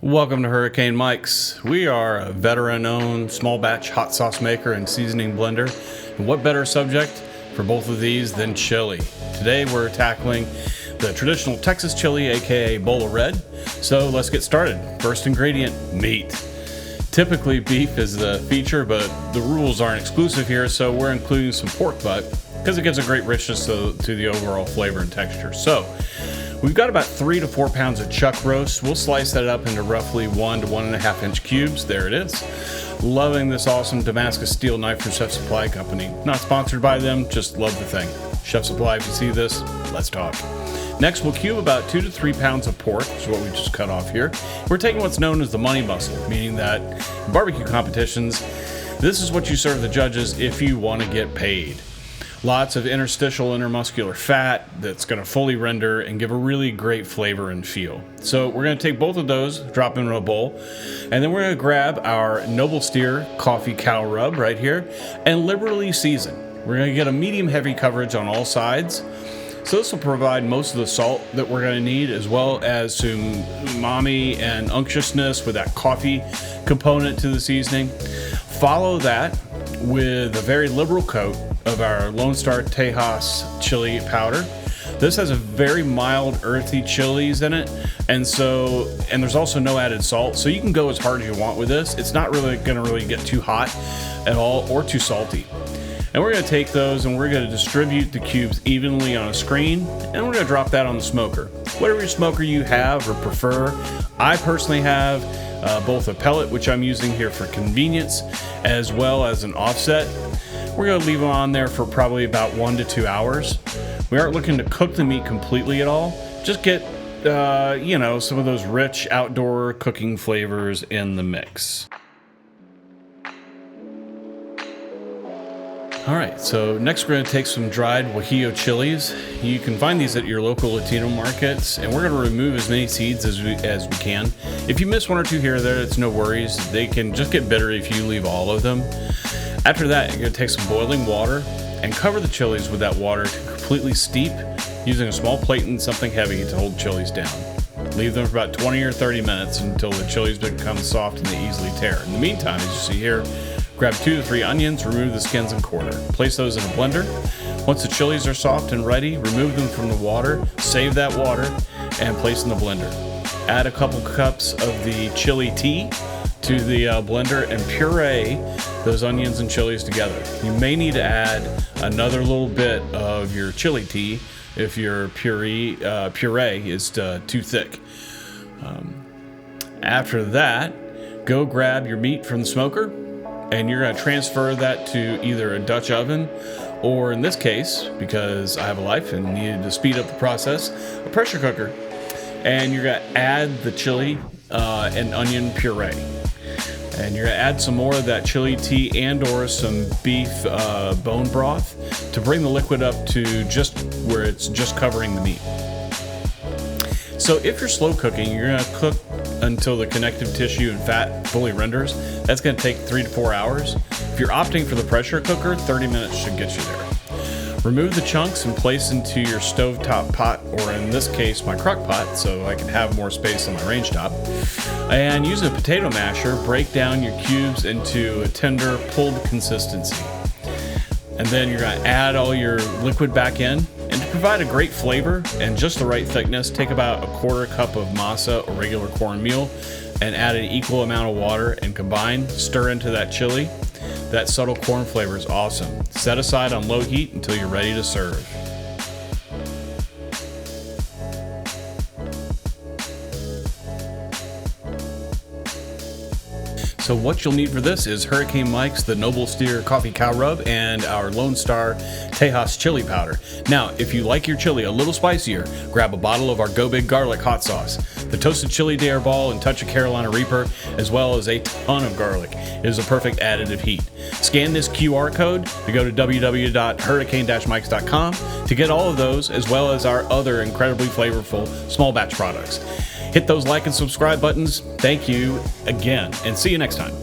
Welcome to Hurricane Mike's. We are a veteran-owned small batch hot sauce maker and seasoning blender. And what better subject for both of these than chili? Today we're tackling the traditional Texas chili, aka bowl of red. So let's get started. First ingredient, meat. Typically beef is the feature, but the rules aren't exclusive here, so we're including some pork butt because it gives a great richness to the overall flavor and texture. So we've got about 3 to 4 pounds of chuck roast. We'll slice that up into roughly 1 to 1.5 inch cubes. There it is. Loving this awesome Damascus steel knife from Chef Supply Company. Not sponsored by them, just love the thing. Chef Supply, if you see this, let's talk. Next, we'll cube about 2 to 3 pounds of pork, which is what we just cut off here. We're taking what's known as the money muscle, meaning that in barbecue competitions, this is what you serve the judges if you want to get paid. Lots of interstitial intermuscular fat that's going to fully render and give a really great flavor and feel. So we're going to take both of those, drop them in a bowl, and then we're going to grab our Noble Steer coffee cow rub right here and liberally season. We're going to get a medium heavy coverage on all sides. So this will provide most of the salt that we're going to need, as well as some umami and unctuousness with that coffee component to the seasoning. Follow that with a very liberal coat of our Lone Star Tejas chili powder. This has a very mild, earthy chilies in it, and there's also no added salt, so you can go as hard as you want with this. It's not really going to get too hot at all or too salty. And we're going to take those and we're going to distribute the cubes evenly on a screen, and we're going to drop that on the smoker. Whatever smoker you have or prefer. I personally have both a pellet, which I'm using here for convenience, as well as an offset. We're going to leave them on there for probably about 1 to 2 hours. We aren't looking to cook the meat completely at all. Just get, some of those rich outdoor cooking flavors in the mix. All right, so next we're going to take some dried Guajillo chilies. You can find these at your local Latino markets, and we're going to remove as many seeds as we can. If you miss 1 or 2 here or there, it's no worries. They can just get bitter if you leave all of them. After that, you're going to take some boiling water and cover the chilies with that water to completely steep, using a small plate and something heavy to hold chilies down. Leave them for about 20 or 30 minutes until the chilies become soft and they easily tear. In the meantime, as you see here, grab 2 to 3 onions, remove the skins and quarter. Place those in a blender. Once the chilies are soft and ready, remove them from the water, save that water, and place in the blender. Add a couple cups of the chili tea to the blender and puree those onions and chilies together. You may need to add another little bit of your chili tea if your puree is too thick. After that, go grab your meat from the smoker, and you're going to transfer that to either a Dutch oven, or in this case, because I have a life and needed to speed up the process, a pressure cooker. And you're going to add the chili and onion puree. And you're going to add some more of that chili tea and or some beef bone broth to bring the liquid up to just where it's just covering the meat. So if you're slow cooking, you're going to cook until the connective tissue and fat fully renders. That's going to take 3 to 4 hours. If you're opting for the pressure cooker, 30 minutes should get you there. Remove the chunks and place into your stovetop pot, or in this case, my crock pot, so I can have more space on my range top. And use a potato masher, break down your cubes into a tender, pulled consistency. And then you're going to add all your liquid back in. And to provide a great flavor and just the right thickness, take about 1/4 cup of masa or regular cornmeal and add an equal amount of water and combine, stir into that chili. That subtle corn flavor is awesome. Set aside on low heat until you're ready to serve. So what you'll need for this is Hurricane Mike's, the Noble Steer Coffee Cow Rub, and our Lone Star Tejas chili powder. Now, if you like your chili a little spicier, grab a bottle of our Go Big Garlic hot sauce, the toasted chili dare ball and touch of Carolina Reaper, as well as a ton of garlic. It is a perfect additive heat. Scan this QR code to go to www.hurricane-mikes.com to get all of those, as well as our other incredibly flavorful small batch products. Hit those like and subscribe buttons. Thank you again, and see you next time.